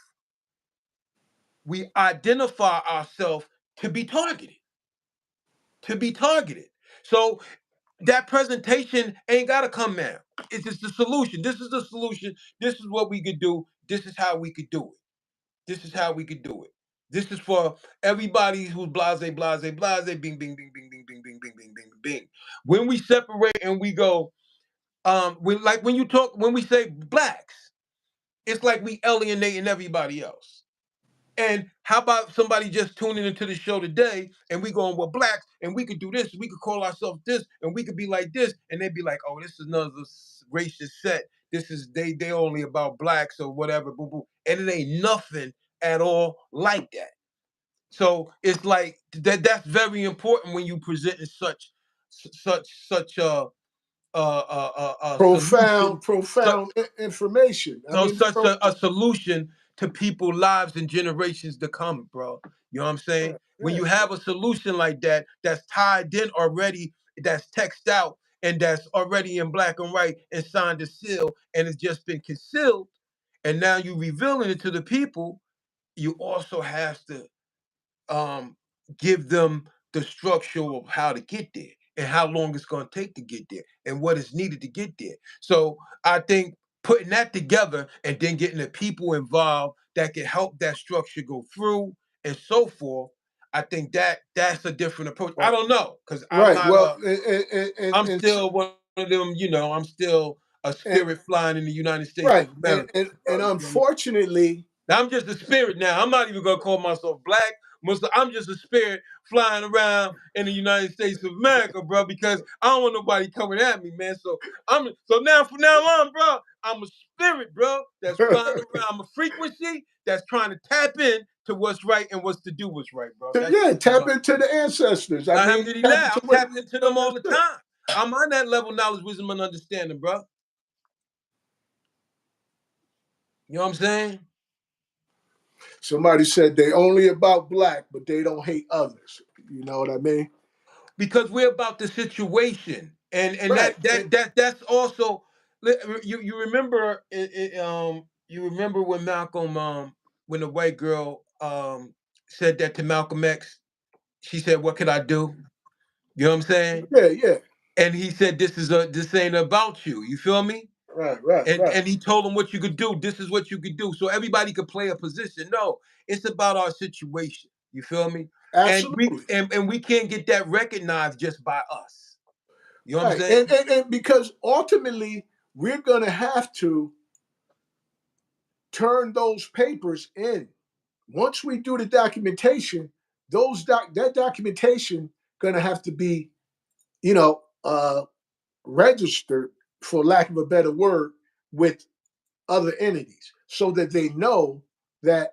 we identify ourselves to be targeted. To be targeted. So that presentation ain't gotta come now. It's just the solution. This is the solution. This is what we could do. This is how we could do it. This is how we could do it. This is for everybody who's blase, blase, blase, bing, bing, bing, bing, bing, bing, bing, bing, bing, bing, bing. When we separate and we go, when you talk, when we say blacks, it's like we alienating everybody else. And how about somebody just tuning into the show today and we going, well, blacks, and we could do this, we could call ourselves this, and we could be like this, and they'd be like, oh, this is another racist set. This is they only about blacks or whatever, boo boo. And it ain't nothing at all like that. So it's like that's very important when you present such a solution. profound information. I So mean, such a solution to people lives and generations to come, bro. You know what I'm saying? When yeah, you have a solution like that that's tied in already, that's text out and that's already in black and white and signed a seal and it's just been concealed, and now you revealing it to the people, you also have to um, give them the structure of how to get there and how long it's going to take to get there and what is needed to get there. So I think putting that together and then getting the people involved that can help that structure go through and so forth. I think that's a different approach. I well, don't know because I'm right. not Well, a. I'm and still one of them. I'm still a spirit and flying in the United States of right, America, bro. and You feel me? unfortunately, I'm just a spirit now. I'm not even gonna call myself black Muslim. I'm just a spirit flying around in the United States of America, bro. Because I don't want nobody coming at me, man. So now from now on, bro, I'm a spirit, bro, that's flying around. I'm a frequency that's trying to tap in to what's right and what's to do what's right, bro. That's yeah, just me, tap bro. into the ancestors. I mean, tap Alhamdulillah, into I'm what tapping into them all the understood. time. I'm on that level, knowledge, wisdom, and understanding, bro. You know what I'm saying? Somebody said they only about black, but they don't hate others. You know what I mean? Because we're about the situation, and Right. that's also you remember you remember when Malcolm when the white girl said that to Malcolm X. She said, "What could I do?" You know what I'm saying? Yeah, yeah. And he said, this ain't about you." You feel me? Right, right, right. And he told him what you could do. This is what you could do. So everybody could play a position. No, it's about our situation. You feel me? Absolutely. And we can't get that recognized just by us. You know what I'm Right. saying? And because ultimately we're gonna have to turn those papers in. Once we do the documentation, that documentation gonna have to be, you know, registered, for lack of a better word, with other entities so that they know that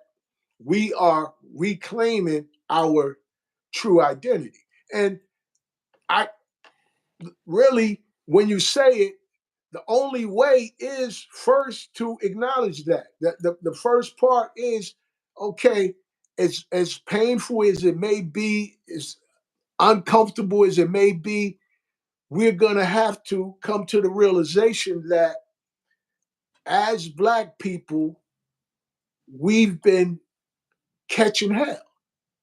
we are reclaiming our true identity. And I really, when you say it, the only way is first to acknowledge that. The first part is okay, as painful as it may be, as uncomfortable as it may be, we're going to have to come to the realization that as Black people, we've been catching hell.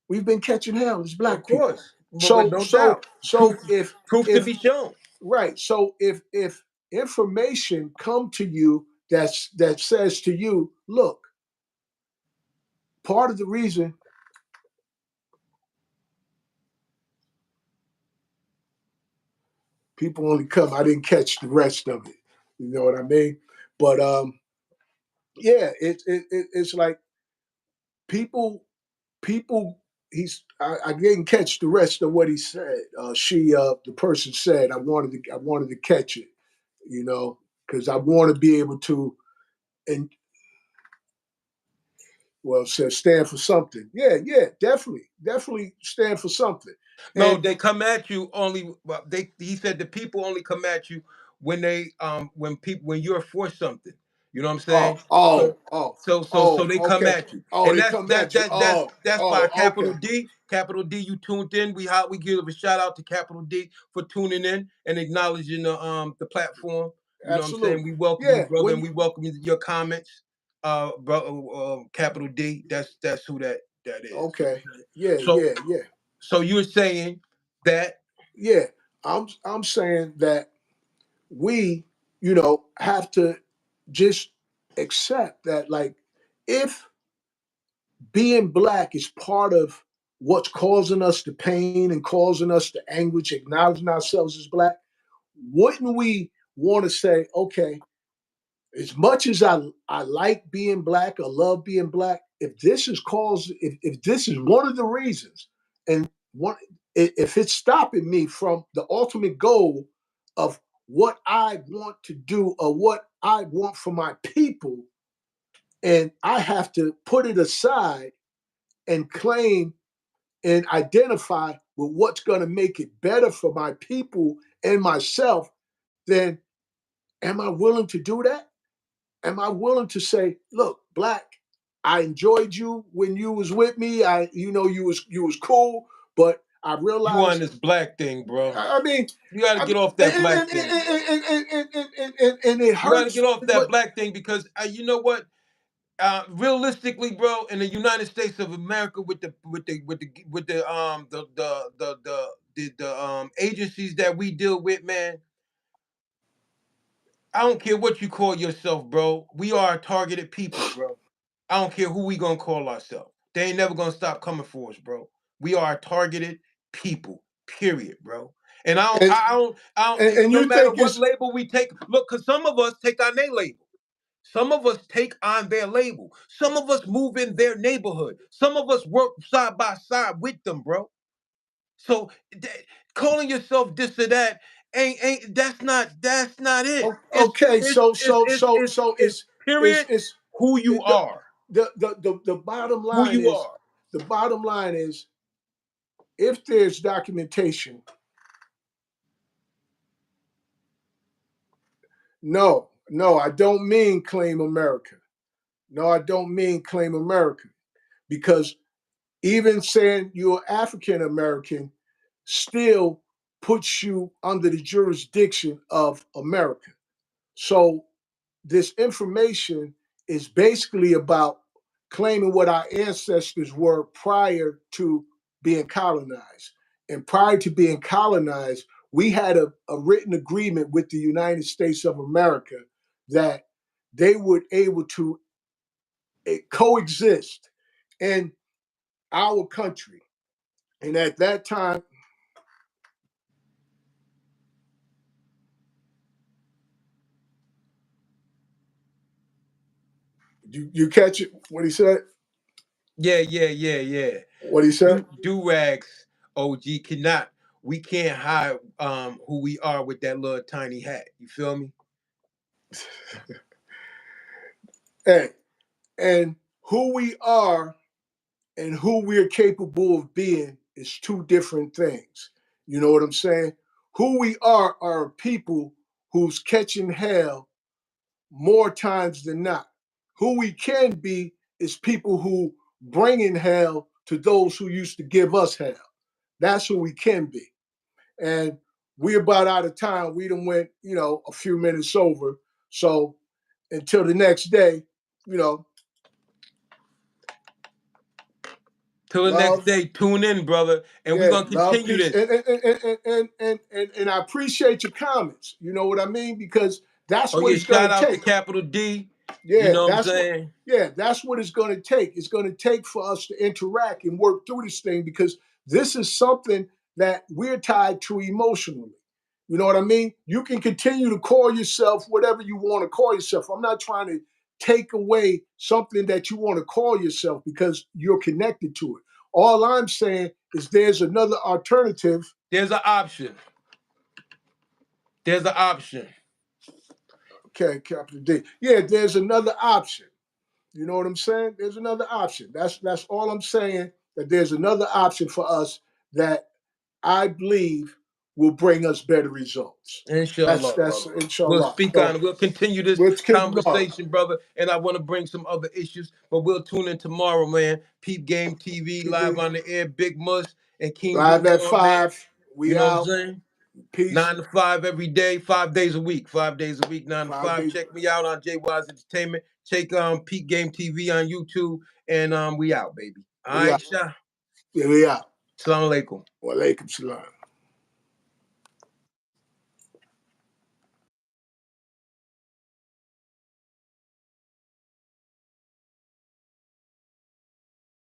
We've been catching hell as Of Black people. course. But no doubt. So Proof to if be shown. right, so if information come to you that says to you, look, part of the reason people only come, I didn't catch the rest of it. You know what I mean? But yeah, it's like people I didn't catch the rest of what he said. The person said I wanted to catch it, you know, because I want to be able to, and well, says stand for something. Yeah, yeah, definitely stand for something. No, And they come at you only. Well, he said the people only come at you when they when you're for something. You know what I'm Oh, saying? oh, So oh, so oh, they come okay. at you, Oh, and they come at you. Oh, that's by oh, Capital okay. D. Capital D, you tuned in. We give a shout out to Capital D for tuning in and acknowledging the platform. You know what I'm saying? Absolutely. We welcome you, Yeah. brother, When and you, we welcome your comments. Bro, Capital D. That's who that is. You know what okay. I'm saying? Yeah, So yeah, yeah. so you're saying that Yeah. I'm saying that we, have to just accept that, like, if being black is part of what's causing us the pain and causing us the anguish, acknowledging ourselves as black, wouldn't we want to say, okay, as much as I like being black or love being black, if this is cause, if this is one of the reasons, and one, if it's stopping me from the ultimate goal of what I want to do or what I want for my people, and I have to put it aside and claim and identify with what's going to make it better for my people and myself, then am I willing to do that? Am I willing to say, look, black, I enjoyed you when you was with me. You was cool, but I you on realized, this black thing, bro. I mean, You got to I get mean, off that black thing, bro. and it You got to hurts. get off that What? black thing because you know what? Realistically, bro, in the United States of America, with the agencies that we deal with, man, I don't care what you call yourself, bro. We are a targeted people, bro. I don't care who we gonna call ourselves. They ain't never gonna stop coming for us, bro. We are a targeted people, period, bro. And And and no you matter think what it's label we take, look, cause some of us take on their label. Some of us take on their label. Some of us move in their neighborhood. Some of us work side by side with them, bro. So calling yourself this or that ain't that's not it. okay? It's It's period it's who the you are. the bottom Who line you is are. the bottom line is if there's documentation. No, no, I don't mean claim America. No, I don't mean claim America because even saying you're African American still puts you under the jurisdiction of America. So this information is basically about claiming what our ancestors were prior to being colonized. And prior to being colonized, we had a written agreement with the United States of America that they would able to coexist in our country. And at that time, you catch it? What he said? Yeah. What he said? Do rags, OG cannot. We can't hide who we are with that little tiny hat. You feel me? Hey, and who we are and who we're capable of being is two different things. You know what I'm saying? Who we are people who's catching hell more times than not. Who we can be is people who bringing hell to those who used to give us hell. That's who we can be. And we're about out of time. We done went, a few minutes over. So until the next day, you know, Till the next love, day, tune in, brother, and we're yeah, gonna love, continue peace, this. and I appreciate your comments. You know what I mean? Because that's Oh what yeah, it's going shout to out to take. Capital D. You Yeah, know what I'm that's what. saying? Yeah, that's what it's going to take. It's going to take for us to interact and work through this thing because this is something that we're tied to emotionally. You know what I mean? You can continue to call yourself whatever you want to call yourself. I'm not trying to take away something that you want to call yourself because you're connected to it. All I'm saying is there's another alternative. There's an option. There's an option. Okay, Capital D. Yeah, there's another option. You know what I'm saying? There's another option. That's all I'm saying. That there's another option for us that I believe will bring us better results. Inshallah, That's brother. We'll inshallah. speak on So it. We'll continue this let's keep going. conversation, brother. And I want to bring some other issues, but we'll tune in tomorrow, man. Peep Game TV live on the air. Big Mus and King Live at Bouillon, man. 5. You We know what I'm out. saying? Peace. 9 to 5 every day, 5 days a week. 5 days a week, 9 to 5 5. days. Check me out on JY's Entertainment. Check Peep Game TV on YouTube. And we out, baby. All We right, out. Shah. Yeah, we out. Assalamu alaikum. Wa alaikum salam.